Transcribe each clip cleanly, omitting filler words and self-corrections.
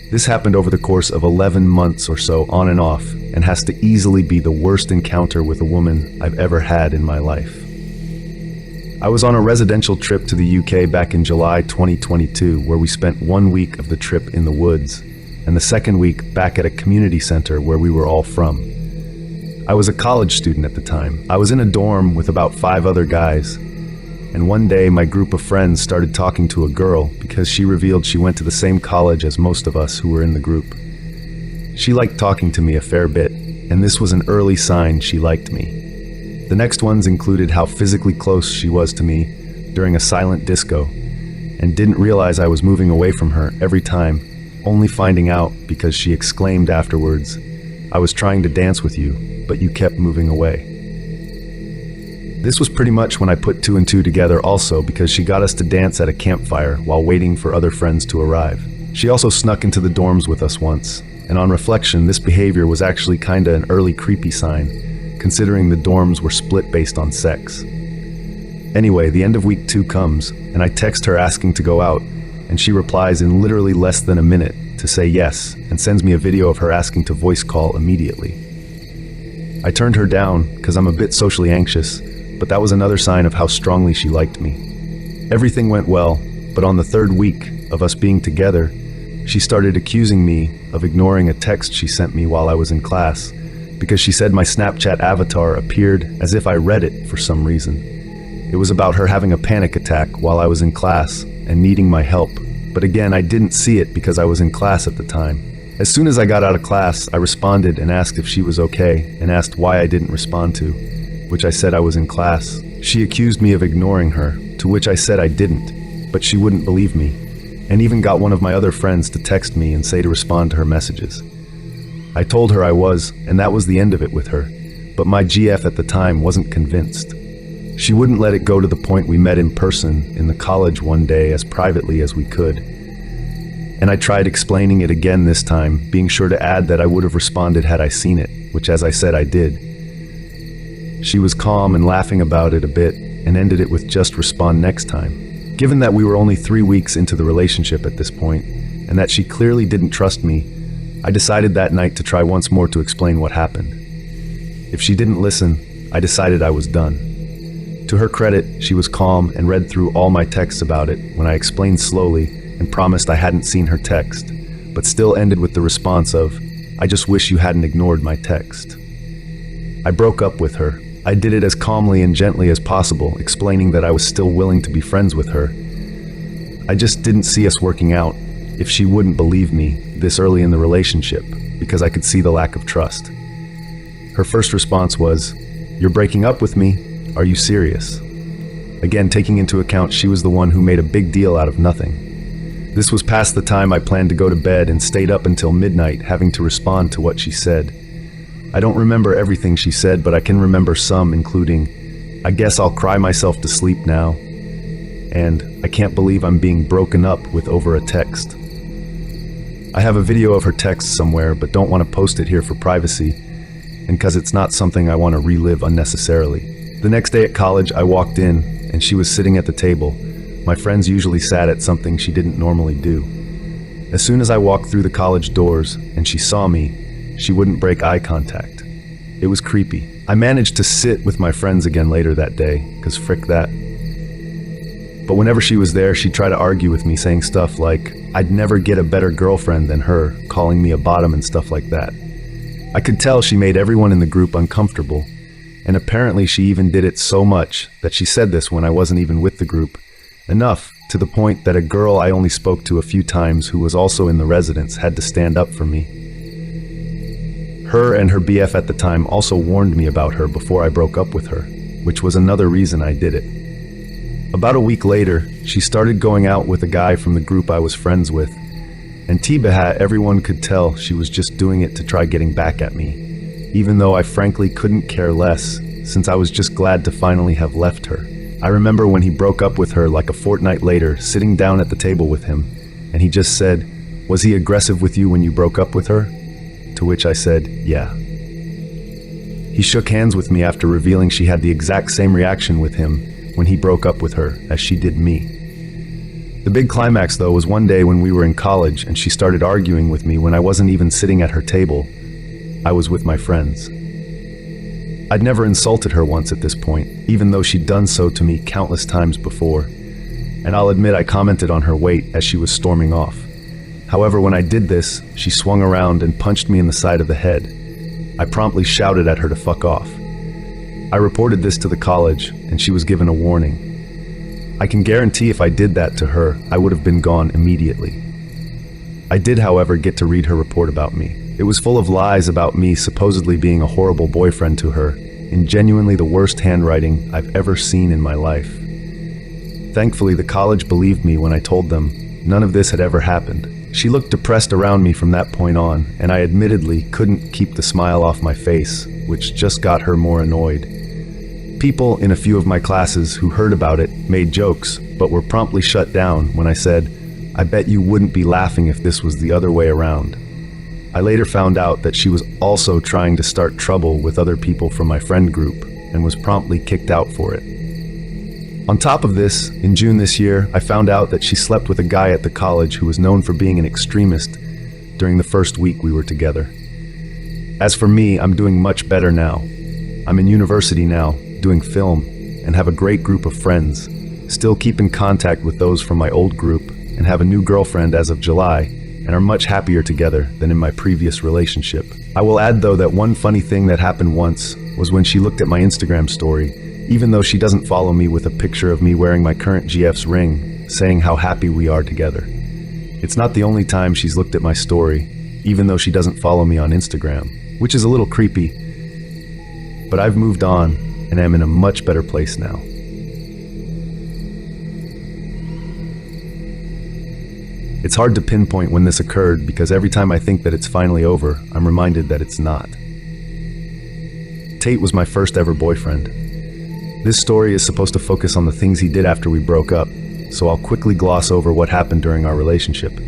This happened over the course of 11 months or so, on and off, and has to easily be the worst encounter with a woman I've ever had in my life. I was on a residential trip to the UK back in July 2022, where we spent 1 week of the trip in the woods, and the second week back at a community center where we were all from. I was a college student at the time. I was in a dorm with about 5 other guys, and one day my group of friends started talking to a girl because she revealed she went to the same college as most of us who were in the group. She liked talking to me a fair bit, and this was an early sign she liked me. The next ones included how physically close she was to me during a silent disco, and didn't realize I was moving away from her every time, only finding out because she exclaimed afterwards, "I was trying to dance with you, but you kept moving away." This was pretty much when I put 2 and 2 together also, because she got us to dance at a campfire while waiting for other friends to arrive. She also snuck into the dorms with us once, and on reflection, this behavior was actually kinda an early creepy sign, considering the dorms were split based on sex. Anyway, the end of week 2 comes, and I text her asking to go out, and she replies in literally less than a minute to say yes, and sends me a video of her asking to voice call immediately. I turned her down because I'm a bit socially anxious, but that was another sign of how strongly she liked me. Everything went well, but on the 3rd week of us being together, she started accusing me of ignoring a text she sent me while I was in class, because she said my Snapchat avatar appeared as if I read it for some reason. It was about her having a panic attack while I was in class and needing my help, but again, I didn't see it because I was in class at the time. As soon as I got out of class, I responded and asked if she was okay, and asked why I didn't respond to, which I said I was in class. She accused me of ignoring her, to which I said I didn't, but she wouldn't believe me, and even got one of my other friends to text me and say to respond to her messages. I told her I was, and that was the end of it with her, but my GF at the time wasn't convinced. She wouldn't let it go to the point we met in person in the college one day as privately as we could. And I tried explaining it again this time, being sure to add that I would have responded had I seen it, which as I said I did. She was calm and laughing about it a bit, and ended it with just respond next time. Given that we were only 3 weeks into the relationship at this point, and that she clearly didn't trust me, I decided that night to try once more to explain what happened. If she didn't listen, I decided I was done. To her credit, she was calm and read through all my texts about it when I explained slowly and promised I hadn't seen her text, but still ended with the response of, "I just wish you hadn't ignored my text." I broke up with her. I did it as calmly and gently as possible, explaining that I was still willing to be friends with her. I just didn't see us working out if she wouldn't believe me this early in the relationship, because I could see the lack of trust. Her first response was, "You're breaking up with me? Are you serious?" Again, taking into account she was the one who made a big deal out of nothing. This was past the time I planned to go to bed and stayed up until midnight having to respond to what she said. I don't remember everything she said, but I can remember some, including, "I guess I'll cry myself to sleep now," and "I can't believe I'm being broken up with over a text." I have a video of her text somewhere, but don't want to post it here for privacy, and because it's not something I want to relive unnecessarily. The next day at college, I walked in, and she was sitting at the table. My friends usually sat at something she didn't normally do. As soon as I walked through the college doors, and she saw me, she wouldn't break eye contact. It was creepy. I managed to sit with my friends again later that day, because frick that. But whenever she was there, she'd try to argue with me, saying stuff like, I'd never get a better girlfriend than her, calling me a bottom and stuff like that. I could tell she made everyone in the group uncomfortable, and apparently she even did it so much that she said this when I wasn't even with the group. Enough, to the point that a girl I only spoke to a few times who was also in the residence had to stand up for me. Her and her BF at the time also warned me about her before I broke up with her, which was another reason I did it. About a week later, she started going out with a guy from the group I was friends with, and Tibaha, everyone could tell she was just doing it to try getting back at me, even though I frankly couldn't care less, since I was just glad to finally have left her. I remember when he broke up with her like a fortnight later, sitting down at the table with him, and he just said, "Was he aggressive with you when you broke up with her?" To which I said, "Yeah." He shook hands with me after revealing she had the exact same reaction with him when he broke up with her as she did me. The big climax, though, was one day when we were in college and she started arguing with me when I wasn't even sitting at her table. I was with my friends. I'd never insulted her once at this point, even though she'd done so to me countless times before. And I'll admit I commented on her weight as she was storming off. However, when I did this, she swung around and punched me in the side of the head. I promptly shouted at her to fuck off. I reported this to the college, and she was given a warning. I can guarantee if I did that to her, I would have been gone immediately. I did, however, get to read her report about me. It was full of lies about me supposedly being a horrible boyfriend to her, in genuinely the worst handwriting I've ever seen in my life. Thankfully, the college believed me when I told them none of this had ever happened. She looked depressed around me from that point on, and I admittedly couldn't keep the smile off my face, which just got her more annoyed. People in a few of my classes who heard about it made jokes, but were promptly shut down when I said, "I bet you wouldn't be laughing if this was the other way around." I later found out that she was also trying to start trouble with other people from my friend group and was promptly kicked out for it. On top of this, in June this year, I found out that she slept with a guy at the college who was known for being an extremist during the first week we were together. As for me, I'm doing much better now. I'm in university now, doing film, and have a great group of friends. Still keep in contact with those from my old group and have a new girlfriend as of July, and are much happier together than in my previous relationship. I will add, though, that one funny thing that happened once was when she looked at my Instagram story, even though she doesn't follow me, with a picture of me wearing my current GF's ring, saying how happy we are together. It's not the only time she's looked at my story, even though she doesn't follow me on Instagram, which is a little creepy. But I've moved on and am in a much better place now. It's hard to pinpoint when this occurred because every time I think that it's finally over, I'm reminded that it's not. Tate was my first ever boyfriend. This story is supposed to focus on the things he did after we broke up, so I'll quickly gloss over what happened during our relationship.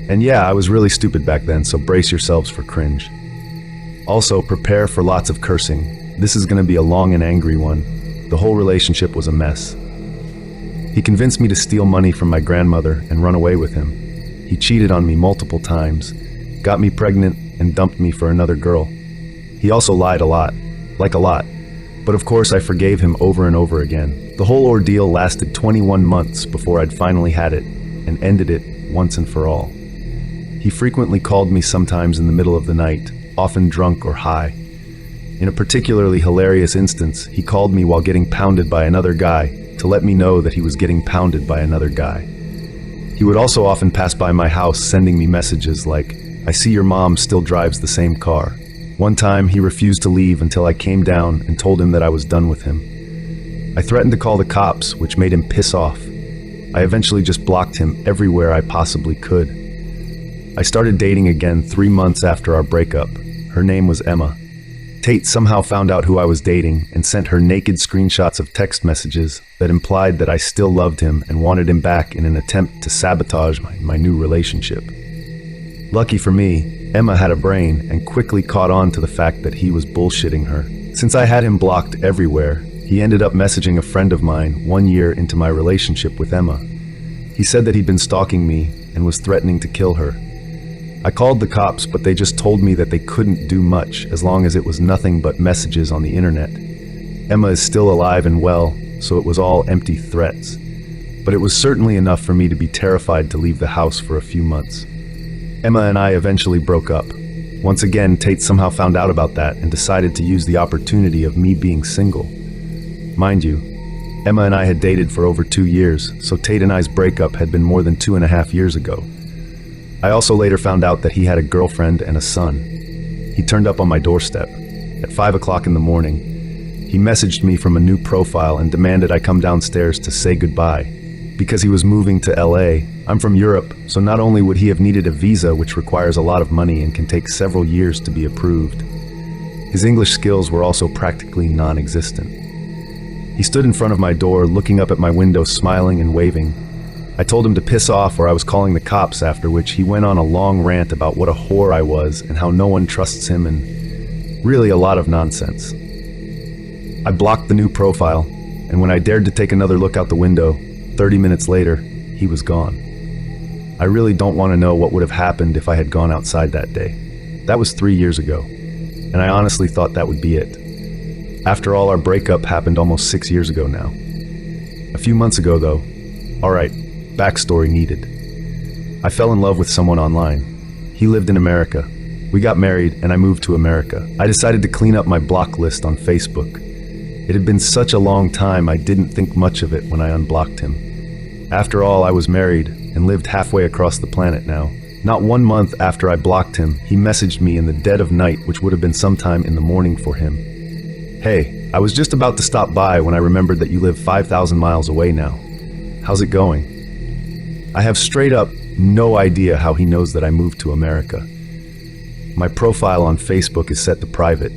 And yeah, I was really stupid back then, so brace yourselves for cringe. Also, prepare for lots of cursing. This is going to be a long and angry one. The whole relationship was a mess. He convinced me to steal money from my grandmother and run away with him. He cheated on me multiple times, got me pregnant, and dumped me for another girl. He also lied a lot. Like a lot. But of course I forgave him over and over again. The whole ordeal lasted 21 months before I'd finally had it, and ended it once and for all. He frequently called me sometimes in the middle of the night, often drunk or high. In a particularly hilarious instance, he called me while getting pounded by another guy to let me know that he was getting pounded by another guy. He would also often pass by my house sending me messages like, "I see your mom still drives the same car." One time, he refused to leave until I came down and told him that I was done with him. I threatened to call the cops, which made him piss off. I eventually just blocked him everywhere I possibly could. I started dating again 3 months after our breakup. Her name was Emma. Tate somehow found out who I was dating and sent her naked screenshots of text messages that implied that I still loved him and wanted him back in an attempt to sabotage my new relationship. Lucky for me, Emma had a brain and quickly caught on to the fact that he was bullshitting her. Since I had him blocked everywhere, he ended up messaging a friend of mine 1 year into my relationship with Emma. He said that he'd been stalking me and was threatening to kill her. I called the cops, but they just told me that they couldn't do much as long as it was nothing but messages on the internet. Emma is still alive and well, so it was all empty threats. But it was certainly enough for me to be terrified to leave the house for a few months. Emma and I eventually broke up. Once again, Tate somehow found out about that and decided to use the opportunity of me being single. Mind you, Emma and I had dated for over 2 years, so Tate and I's breakup had been more than 2.5 years ago. I also later found out that he had a girlfriend and a son. He turned up on my doorstep at 5 o'clock in the morning. He messaged me from a new profile and demanded I come downstairs to say goodbye. Because he was moving to LA, I'm from Europe, so not only would he have needed a visa, which requires a lot of money and can take several years to be approved, his English skills were also practically non-existent. He stood in front of my door, looking up at my window, smiling and waving. I told him to piss off or I was calling the cops, after which he went on a long rant about what a whore I was and how no one trusts him, and really a lot of nonsense. I blocked the new profile, and when I dared to take another look out the window, 30 minutes later, he was gone. I really don't want to know what would have happened if I had gone outside that day. That was 3 years ago, and I honestly thought that would be it. After all, our breakup happened almost 6 years ago now. A few months ago, though, alright, backstory needed. I fell in love with someone online. He lived in America. We got married, and I moved to America. I decided to clean up my block list on Facebook. It had been such a long time I didn't think much of it when I unblocked him. After all, I was married and lived halfway across the planet now. Not 1 month after I blocked him, he messaged me in the dead of night, which would have been sometime in the morning for him. Hey, I was just about to stop by when I remembered that you live 5,000 miles away now. How's it going? I have straight up no idea how he knows that I moved to America. My profile on Facebook is set to private.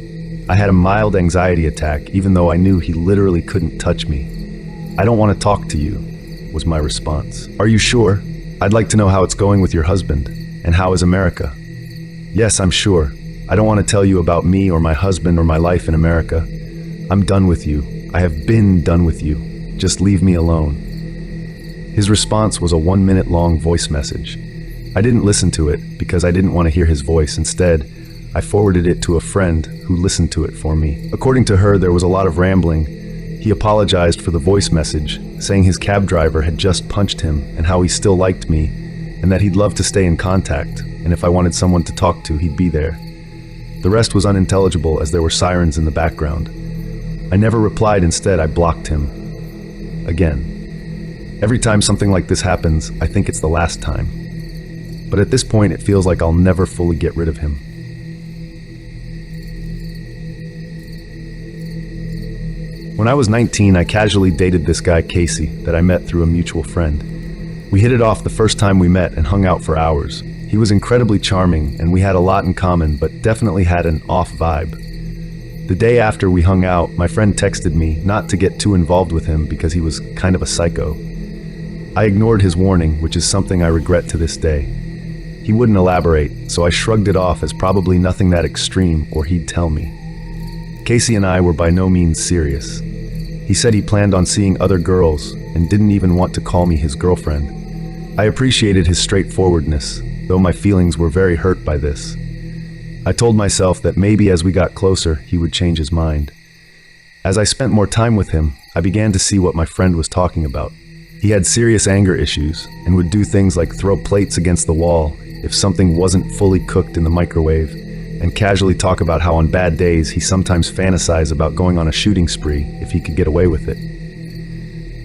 I had a mild anxiety attack even though I knew he literally couldn't touch me. I don't want to talk to you, was my response. Are you sure? I'd like to know how it's going with your husband, and how is America? Yes, I'm sure. I don't want to tell you about me or my husband or my life in America. I'm done with you. I have been done with you. Just leave me alone. His response was a 1-minute long voice message. I didn't listen to it because I didn't want to hear his voice. Instead, I forwarded it to a friend who listened to it for me. According to her, there was a lot of rambling. He apologized for the voice message, saying his cab driver had just punched him and how he still liked me, and that he'd love to stay in contact, and if I wanted someone to talk to, he'd be there. The rest was unintelligible as there were sirens in the background. I never replied. Instead, I blocked him. Again. Every time something like this happens, I think it's the last time. But at this point, it feels like I'll never fully get rid of him. When I was 19, I casually dated this guy, Casey, that I met through a mutual friend. We hit it off the first time we met and hung out for hours. He was incredibly charming, and we had a lot in common, but definitely had an off vibe. The day after we hung out, my friend texted me not to get too involved with him because he was kind of a psycho. I ignored his warning, which is something I regret to this day. He wouldn't elaborate, so I shrugged it off as probably nothing that extreme, or he'd tell me. Casey and I were by no means serious. He said he planned on seeing other girls and didn't even want to call me his girlfriend. I appreciated his straightforwardness, though my feelings were very hurt by this. I told myself that maybe as we got closer, he would change his mind. As I spent more time with him, I began to see what my friend was talking about. He had serious anger issues and would do things like throw plates against the wall if something wasn't fully cooked in the microwave, and casually talk about how on bad days he sometimes fantasized about going on a shooting spree if he could get away with it.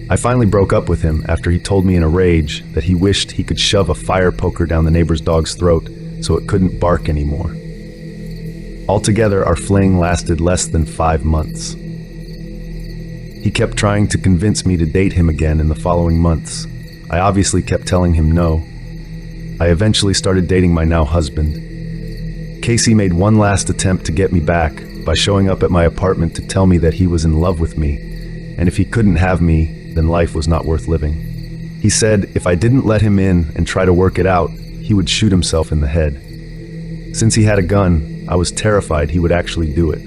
I finally broke up with him after he told me in a rage that he wished he could shove a fire poker down the neighbor's dog's throat so it couldn't bark anymore. Altogether, our fling lasted less than 5 months. He kept trying to convince me to date him again in the following months. I obviously kept telling him no. I eventually started dating my now husband. Casey made one last attempt to get me back by showing up at my apartment to tell me that he was in love with me, and if he couldn't have me, then life was not worth living. He said if I didn't let him in and try to work it out, he would shoot himself in the head. Since he had a gun, I was terrified he would actually do it.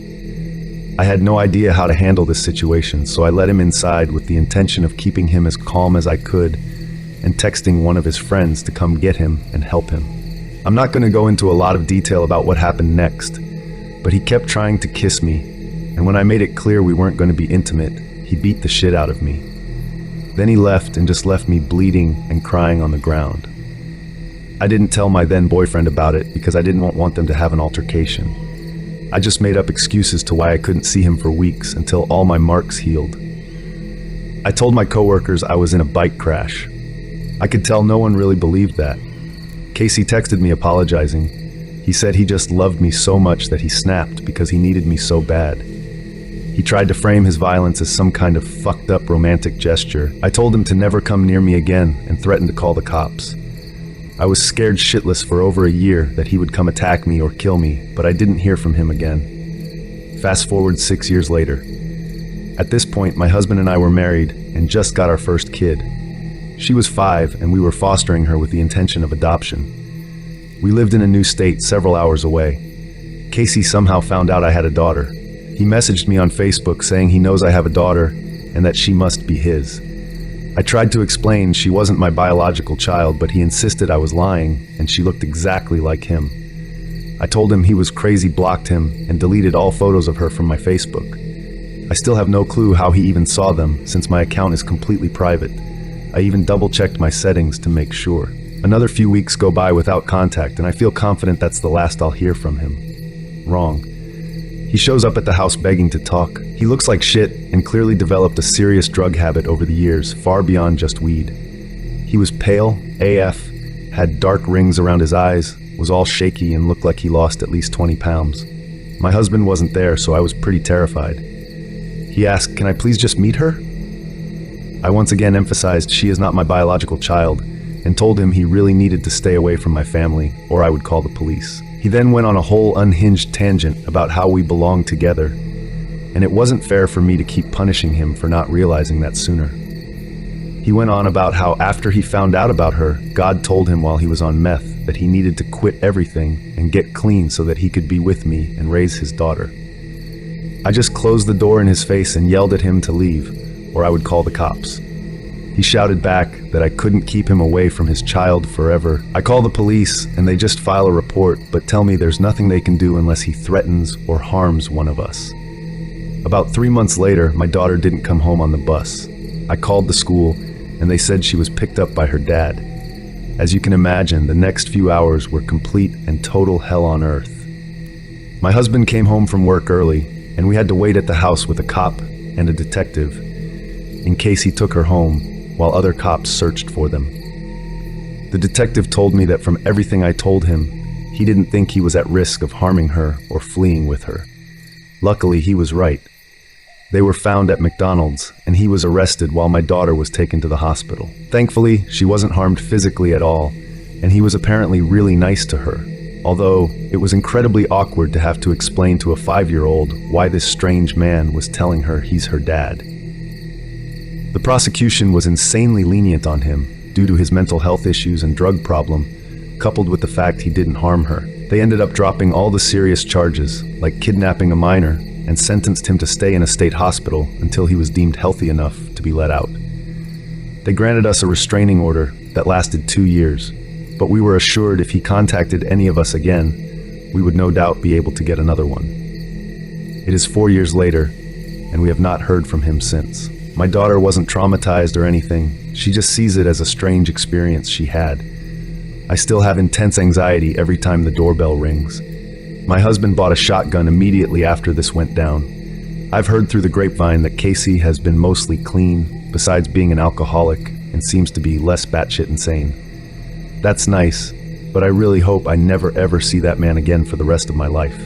I had no idea how to handle this situation, so I let him inside with the intention of keeping him as calm as I could and texting one of his friends to come get him and help him. I'm not going to go into a lot of detail about what happened next, but he kept trying to kiss me, and when I made it clear we weren't going to be intimate, he beat the shit out of me. Then he left and just left me bleeding and crying on the ground. I didn't tell my then boyfriend about it because I didn't want them to have an altercation. I just made up excuses to why I couldn't see him for weeks until all my marks healed. I told my coworkers I was in a bike crash. I could tell no one really believed that. Casey texted me apologizing. He said he just loved me so much that he snapped because he needed me so bad. He tried to frame his violence as some kind of fucked up romantic gesture. I told him to never come near me again and threatened to call the cops. I was scared shitless for over a year that he would come attack me or kill me, but I didn't hear from him again. Fast forward 6 years later. At this point, my husband and I were married and just got our first kid. She was 5 and we were fostering her with the intention of adoption. We lived in a new state several hours away. Casey somehow found out I had a daughter. He messaged me on Facebook saying he knows I have a daughter and that she must be his. I tried to explain she wasn't my biological child, but he insisted I was lying, and she looked exactly like him. I told him he was crazy, blocked him, and deleted all photos of her from my Facebook. I still have no clue how he even saw them, since my account is completely private. I even double-checked my settings to make sure. Another few weeks go by without contact, and I feel confident that's the last I'll hear from him. Wrong. He shows up at the house begging to talk. He looks like shit and clearly developed a serious drug habit over the years, far beyond just weed. He was pale, AF, had dark rings around his eyes, was all shaky, and looked like he lost at least 20 pounds. My husband wasn't there, so I was pretty terrified. He asked, "Can I please just meet her?" I once again emphasized she is not my biological child, and told him he really needed to stay away from my family, or I would call the police. He then went on a whole unhinged tangent about how we belonged together, and it wasn't fair for me to keep punishing him for not realizing that sooner. He went on about how after he found out about her, God told him while he was on meth that he needed to quit everything and get clean so that he could be with me and raise his daughter. I just closed the door in his face and yelled at him to leave, or I would call the cops. He shouted back that I couldn't keep him away from his child forever. I call the police and they just file a report, but tell me there's nothing they can do unless he threatens or harms one of us. About 3 months later, my daughter didn't come home on the bus. I called the school and they said she was picked up by her dad. As you can imagine, the next few hours were complete and total hell on earth. My husband came home from work early, and we had to wait at the house with a cop and a detective in case he took her home while other cops searched for them. The detective told me that from everything I told him, he didn't think he was at risk of harming her or fleeing with her. Luckily, he was right. They were found at McDonald's, and he was arrested while my daughter was taken to the hospital. Thankfully, she wasn't harmed physically at all, and he was apparently really nice to her, although it was incredibly awkward to have to explain to a 5-year-old why this strange man was telling her he's her dad. The prosecution was insanely lenient on him due to his mental health issues and drug problem, coupled with the fact he didn't harm her. They ended up dropping all the serious charges, like kidnapping a minor, and sentenced him to stay in a state hospital until he was deemed healthy enough to be let out. They granted us a restraining order that lasted 2 years, but we were assured if he contacted any of us again, we would no doubt be able to get another one. It is 4 years later, and we have not heard from him since. My daughter wasn't traumatized or anything. She just sees it as a strange experience she had. I still have intense anxiety every time the doorbell rings. My husband bought a shotgun immediately after this went down. I've heard through the grapevine that Casey has been mostly clean, besides being an alcoholic, and seems to be less batshit insane. That's nice, but I really hope I never ever see that man again for the rest of my life.